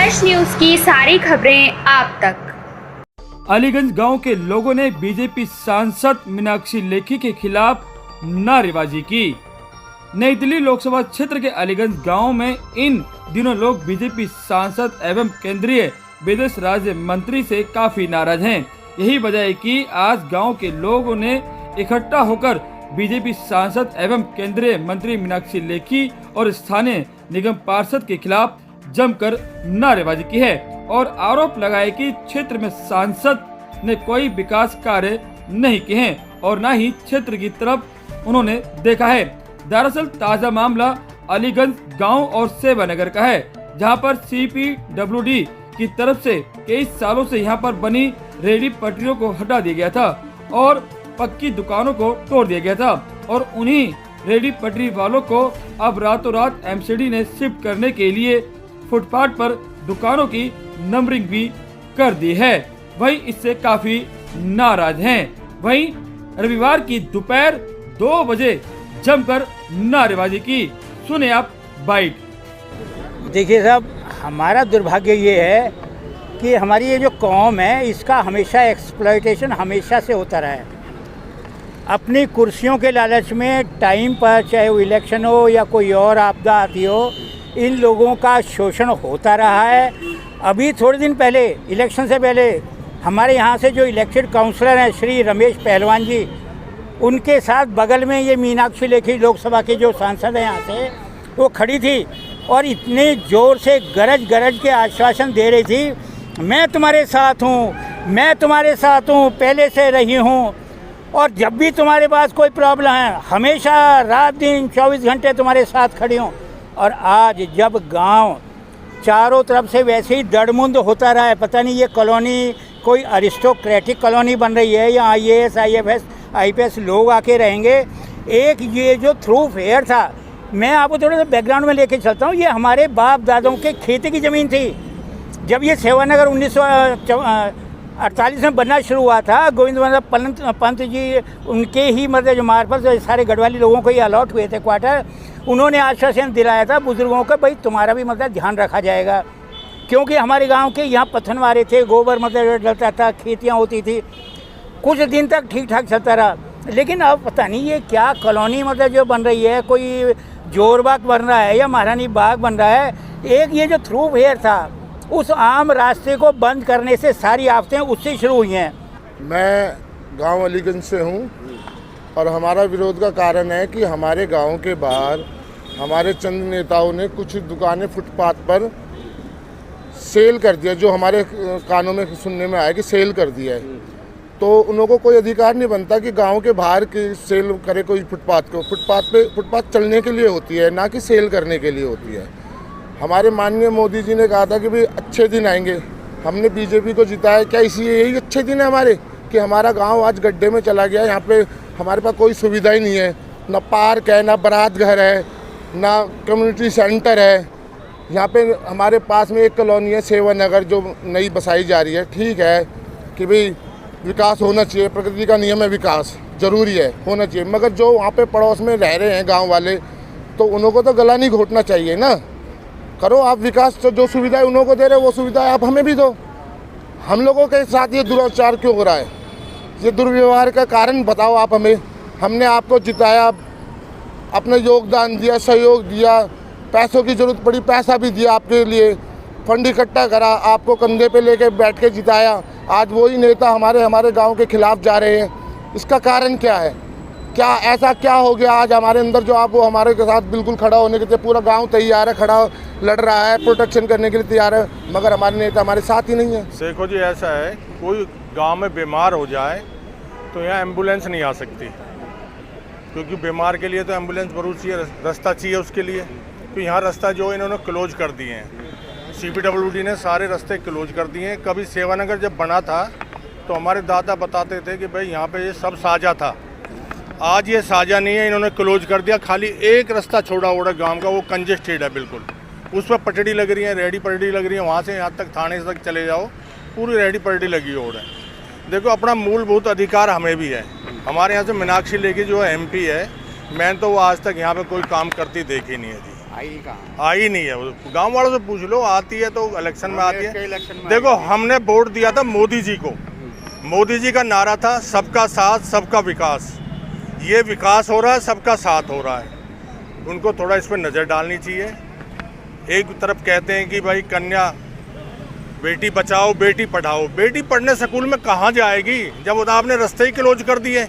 Fresh news की सारी खबरें आप तक। अलीगंज गांव के लोगों ने बीजेपी सांसद मीनाक्षी लेखी के खिलाफ नारेबाजी की। नई दिल्ली लोकसभा क्षेत्र के अलीगंज गांव में इन दिनों लोग बीजेपी सांसद एवं केंद्रीय विदेश राज्य मंत्री से काफी नाराज हैं। यही वजह है कि आज गांव के लोगों ने इकट्ठा होकर बीजेपी सांसद एवं केंद्रीय मंत्री मीनाक्षी लेखी और स्थानीय निगम पार्षद के खिलाफ जमकर नारेबाजी की है और आरोप लगाए कि क्षेत्र में सांसद ने कोई विकास कार्य नहीं किए हैं और न ही क्षेत्र की तरफ उन्होंने देखा है। दरअसल ताजा मामला अलीगंज गांव और सेवानगर का है, जहां पर CPWD की तरफ से कई सालों से यहां पर बनी रेहड़ी पटरियों को हटा दिया गया था और पक्की दुकानों को तोड़ दिया गया था और उन्हीं रेहड़ी पटरी वालों को अब रातों रात MCD ने शिफ्ट करने के लिए फुटपाथ पर दुकानों की नंबरिंग भी कर दी है। वहीं इससे काफी नाराज हैं। वहीं रविवार की दोपहर 2 बजे जमकर नारेबाजी की। सुने आप बाइट। देखिए साहब, हमारा दुर्भाग्य ये है कि हमारी ये जो कौम है इसका हमेशा एक्सप्लॉयटेशन हमेशा से होता रहा है। अपनी कुर्सियों के लालच में टाइम पर, चाहे वो इलेक्शन हो या कोई और आपदा आती हो, इन लोगों का शोषण होता रहा है। अभी थोड़े दिन पहले, इलेक्शन से पहले, हमारे यहाँ से जो इलेक्टेड काउंसलर हैं श्री रमेश पहलवान जी, उनके साथ बगल में ये मीनाक्षी लेखी लोकसभा के जो सांसद हैं यहाँ से, वो खड़ी थी और इतने ज़ोर से गरज गरज के आश्वासन दे रही थी, मैं तुम्हारे साथ हूँ, मैं तुम्हारे साथ हूँ, पहले से रही हूँ और जब भी तुम्हारे पास कोई प्रॉब्लम है हमेशा रात दिन 24 घंटे तुम्हारे साथ खड़ी हूँ। और आज जब गांव चारों तरफ से वैसे ही दड़मुंद होता रहा है, पता नहीं ये कॉलोनी कोई अरिस्टोक्रेटिक कॉलोनी बन रही है या IAS IFS IPS लोग आके रहेंगे। एक ये जो थ्रू फेयर था, मैं आपको थोड़ा सा बैकग्राउंड में लेके चलता हूँ। ये हमारे बाप दादों के खेती की ज़मीन थी। जब ये सेवानगर 1948 में बनना शुरू हुआ था, गोविंद वल्लभ पंत जी उनके ही मतलब जो मार्फत जो सारे गढ़वाली लोगों को ये अलॉट हुए थे क्वार्टर, उन्होंने आश्वासन दिलाया था बुजुर्गों का, भाई तुम्हारा भी मतलब ध्यान रखा जाएगा, क्योंकि हमारे गांव के यहाँ पथनवारे थे, गोबर मतलब डलता था, खेतियाँ होती थी, कुछ दिन तक ठीक ठाक चलता रहा। लेकिन अब पता नहीं ये क्या कॉलोनी मतलब जो बन रही है, कोई जोरबाग बन रहा है या महारानी बाग बन रहा है। एक ये जो थ्रू फेयर था, उस आम रास्ते को बंद करने से सारी आफतें उससे शुरू हुई हैं। मैं गांव अलीगंज से हूं और हमारा विरोध का कारण है कि हमारे गांव के बाहर हमारे चंद नेताओं ने कुछ दुकानें फुटपाथ पर सेल कर दिया, जो हमारे कानों में सुनने में आया कि सेल कर दिया है। तो उन लोगों को कोई अधिकार नहीं बनता कि गांव के बाहर की सेल करे कोई फुटपाथ को। फुटपाथ चलने के लिए होती है, ना कि सेल करने के लिए होती है। हमारे माननीय मोदी जी ने कहा था कि भाई अच्छे दिन आएंगे, हमने बीजेपी को जिताया। क्या यही अच्छे दिन है हमारे कि हमारा गांव आज गड्ढे में चला गया? यहाँ पे हमारे पास कोई सुविधा ही नहीं है, ना पार्क है, ना बारात घर है, ना कम्युनिटी सेंटर है। यहाँ पे हमारे पास में एक कॉलोनी है सेवानगर जो नई बसाई जा रही है। ठीक है कि भाई विकास होना चाहिए, प्रकृति का नियम है, विकास ज़रूरी है, होना चाहिए, मगर जो वहाँ पे पड़ोस में रह रहे हैं गाँव वाले, तो उनको तो गला नहीं घोटना चाहिए ना। करो आप विकास, तो जो सुविधाएं उन लोगों को दे रहे हो वो सुविधाएं आप हमें भी दो। हम लोगों के साथ ये दुराचार क्यों हो रहा है? ये दुर्व्यवहार का कारण बताओ आप हमें। हमने आपको जिताया, अपना योगदान दिया, सहयोग दिया, पैसों की ज़रूरत पड़ी पैसा भी दिया आपके लिए, फंड इकट्ठा करा, आपको कंधे पे लेके बैठ के जिताया। आज वही नेता हमारे गाँव के खिलाफ जा रहे हैं। इसका कारण क्या है? क्या ऐसा क्या हो गया आज हमारे अंदर जो आप वो हमारे के साथ बिल्कुल खड़ा होने के लिए पूरा गांव तैयार है, खड़ा लड़ रहा है, प्रोटेक्शन करने के लिए तैयार है, मगर हमारे नेता हमारे साथ ही नहीं है। देखो जी, ऐसा है, कोई गांव में बीमार हो जाए तो यहाँ एम्बुलेंस नहीं आ सकती, क्योंकि बीमार के लिए तो एम्बुलेंस जरूर चाहिए, रास्ता चाहिए उसके लिए। तो यहाँ रास्ता जो इन्होंने क्लोज कर दिए हैं, CPWD ने सारे रास्ते क्लोज कर दिए हैं। कभी सेवानगर जब बना था तो हमारे दादा बताते थे कि भाई यहाँ पे ये सब साझा था। आज ये साझा नहीं है, इन्होंने क्लोज कर दिया। खाली एक रास्ता छोड़ा ओड़ा गांव का, वो कंजेस्टेड है बिल्कुल। उस पर पटड़ी लग रही है, रेहड़ी पटड़ी लग रही है, वहाँ से यहाँ तक थाने तक चले जाओ, पूरी रेहड़ी पटड़ी लगी हो रहा है। देखो, अपना मूलभूत अधिकार हमें भी है। हमारे यहाँ से मीनाक्षी लेखी जो MP है, मैंने तो वो आज तक यहाँ पे कोई काम करती देखी नहीं है जी। आई नहीं है। वो गांव वालों से पूछ लो, आती है तो इलेक्शन में आती है। इलेक्शन में देखो हमने वोट दिया था मोदी जी को, मोदी जी का नारा था सबका साथ सबका विकास। ये विकास हो रहा है, सबका साथ हो रहा है। उनको थोड़ा इस पर नज़र डालनी चाहिए। एक तरफ कहते हैं कि भाई कन्या बेटी बचाओ बेटी पढ़ाओ, बेटी पढ़ने स्कूल में कहाँ जाएगी जब आपने रास्ते ही क्लोज कर दिए।